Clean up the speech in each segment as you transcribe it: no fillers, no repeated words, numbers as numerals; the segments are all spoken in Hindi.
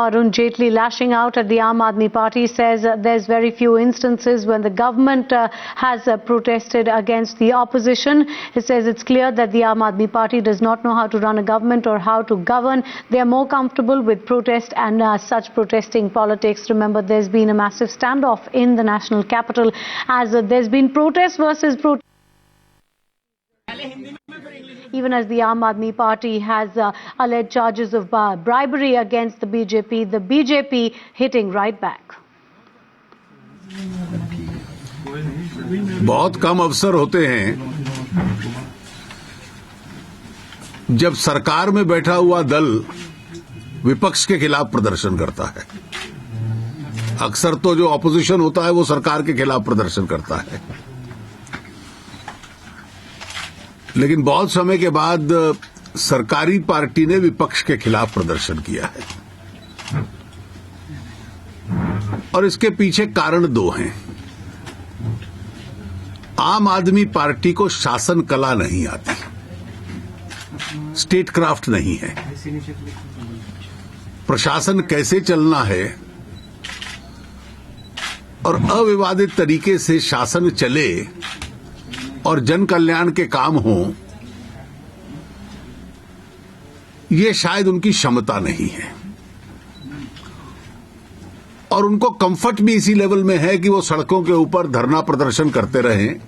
Arun Jaitley lashing out at the Aam Aadmi Party says there's very few instances when the government has protested against the opposition. He says it's clear that the Aam Aadmi Party does not know how to run a government or how to govern. They are more comfortable with protest and such protesting politics. Remember, there's been a massive standoff in the national capital as there's been protest versus protest. Even as the Aam Aadmi Party has alleged charges of bribery against the BJP hitting right back. बहुत कम अवसर होते हैं जब सरकार में बैठा हुआ दल विपक्ष के खिलाफ प्रदर्शन करता है। अक्सर तो जो ऑपोजिशन होता है वो सरकार के खिलाफ प्रदर्शन करता है, लेकिन बहुत समय के बाद सरकारी पार्टी ने विपक्ष के खिलाफ प्रदर्शन किया है और इसके पीछे कारण दो हैं। आम आदमी पार्टी को शासन कला नहीं आती, स्टेट क्राफ्ट नहीं है। प्रशासन कैसे चलना है और अविवादित तरीके से शासन चले और जन कल्याण के काम हो, ये शायद उनकी क्षमता नहीं है। और उनको कंफर्ट भी इसी लेवल में है कि वो सड़कों के ऊपर धरना प्रदर्शन करते रहें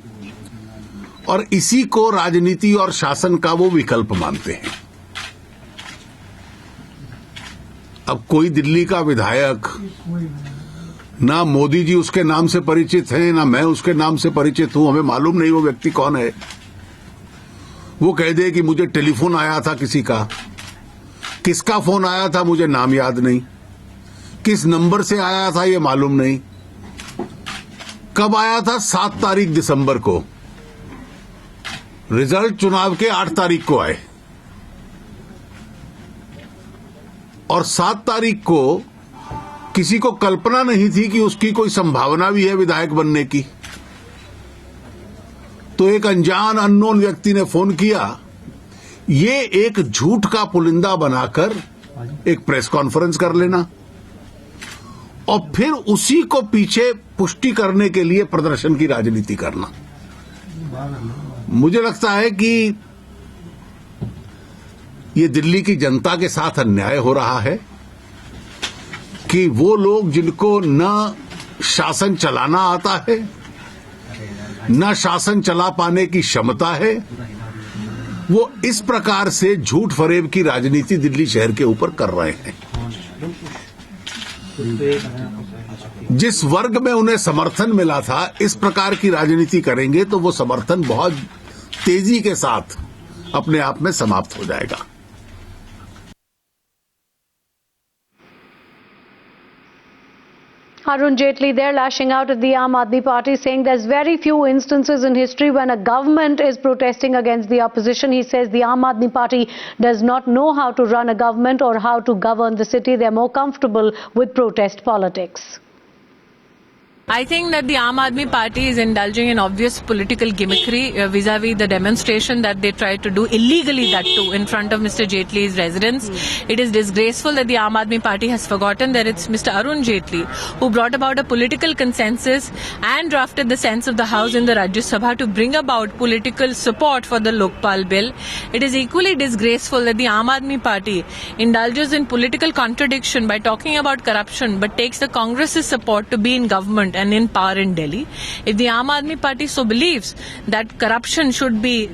और इसी को राजनीति और शासन का वो विकल्प मानते हैं। अब कोई दिल्ली का विधायक, ना मोदी जी उसके नाम से परिचित हैं, ना मैं उसके नाम से परिचित हूं, हमें मालूम नहीं वो व्यक्ति कौन है। वो कह दे कि मुझे टेलीफोन आया था किसी का, किसका फोन आया था मुझे नाम याद नहीं, किस नंबर से आया था ये मालूम नहीं, कब आया था 7 तारीख दिसंबर को, रिजल्ट चुनाव के 8 तारीख को आए और 7 तारीख को किसी को कल्पना नहीं थी कि उसकी कोई संभावना भी है विधायक बनने की। तो एक अनजान अननोन व्यक्ति ने फोन किया, ये एक झूठ का पुलिंदा बनाकर एक प्रेस कॉन्फ्रेंस कर लेना और फिर उसी को पीछे पुष्टि करने के लिए प्रदर्शन की राजनीति करना। मुझे लगता है कि ये दिल्ली की जनता के साथ अन्याय हो रहा है कि वो लोग जिनको न शासन चलाना आता है, न शासन चला पाने की क्षमता है, वो इस प्रकार से झूठ फरेब की राजनीति दिल्ली शहर के ऊपर कर रहे हैं। जिस वर्ग में उन्हें समर्थन मिला था, इस प्रकार की राजनीति करेंगे तो वो समर्थन बहुत तेजी के साथ अपने आप में समाप्त हो जाएगा। Arun Jaitley there lashing out at the Aam Aadmi Party, saying there's very few instances in history when a government is protesting against the opposition. He says the Aam Aadmi Party does not know how to run a government or how to govern the city. They're more comfortable with protest politics. I think that the Aam Aadmi Party is indulging in obvious political gimmickry vis-a-vis the demonstration that they tried to do illegally, that too, in front of Mr. Jaitley's residence. It is disgraceful that the Aam Aadmi Party has forgotten that it's Mr. Arun Jaitley who brought about a political consensus and drafted the sense of the House in the Rajya Sabha to bring about political support for the Lokpal bill. It is equally disgraceful that the Aam Aadmi Party indulges in political contradiction by talking about corruption but takes the Congress's support to be in government and in power in Delhi. If the Aam Aadmi Party so believes that corruption should be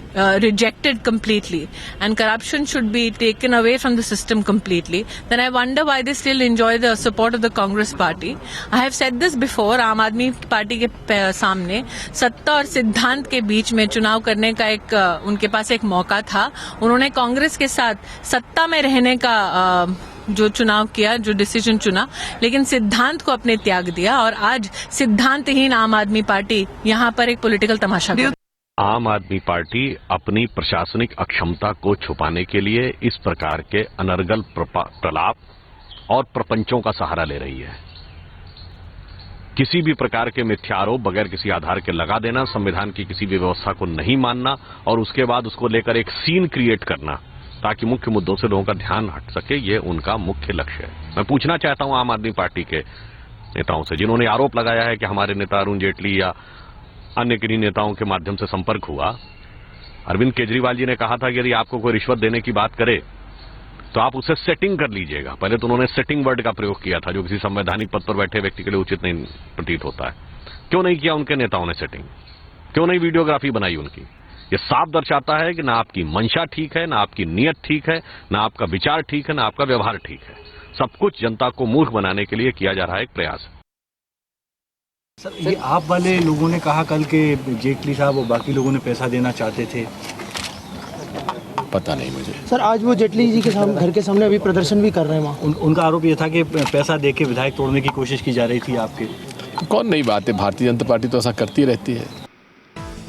rejected completely and corruption should be taken away from the system completely, then I wonder why they still enjoy the support of the Congress Party. I have said this before, Aam Aadmi Party के सामने सत्ता और सिद्धांत के बीच में चुनाव करने का एक उनके पास एक मौका था। उन्होंने कांग्रेस के साथ सत्ता में रहने का जो चुनाव किया, जो डिसीजन चुना, लेकिन सिद्धांत को अपने त्याग दिया और आज सिद्धांतहीन आम आदमी पार्टी यहाँ पर एक पॉलिटिकल तमाशा कर। आम आदमी पार्टी अपनी प्रशासनिक अक्षमता को छुपाने के लिए इस प्रकार के अनर्गल प्रलाप और प्रपंचों का सहारा ले रही है। किसी भी प्रकार के मिथ्या आरोप बगैर किसी आधार के लगा देना, संविधान की किसी भी व्यवस्था को नहीं मानना और उसके बाद उसको लेकर एक सीन क्रिएट करना, ताकि मुख्य मुद्दों से लोगों का ध्यान हट सके। ये उनका मुख्य लक्ष्य है। मैं पूछना चाहता हूं आम आदमी पार्टी के नेताओं से, जिन्होंने आरोप लगाया है कि हमारे नेता अरुण जेटली या अन्य किन्हीं नेताओं के माध्यम से संपर्क हुआ। अरविंद केजरीवाल जी ने कहा था कि यदि आपको कोई रिश्वत देने की बात करे तो आप उसे सेटिंग कर लीजिएगा। पहले तो उन्होंने सेटिंग वर्ड का प्रयोग किया था, जो किसी संवैधानिक पद पर बैठे व्यक्ति के लिए उचित नहीं प्रतीत होता है। क्यों नहीं किया उनके नेताओं ने सेटिंग? क्यों नहीं वीडियोग्राफी बनाई उनकी? ये साफ दर्शाता है कि ना आपकी मंशा ठीक है, ना आपकी नीयत ठीक है, ना आपका विचार ठीक है, ना आपका व्यवहार ठीक है। सब कुछ जनता को मूर्ख बनाने के लिए किया जा रहा है एक प्रयास है। सर, ये आप वाले लोगों ने कहा कल के जेटली साहब और बाकी लोगों ने पैसा देना चाहते थे। पता नहीं मुझे। सर, आज वो जेटली जी के सामने, घर के सामने अभी प्रदर्शन भी कर रहे हैं वहाँ। उनका आरोप ये था कि पैसा देके विधायक तोड़ने की कोशिश की जा रही थी आपके। कौन नई बात है, भारतीय जनता पार्टी तो ऐसा करती रहती है।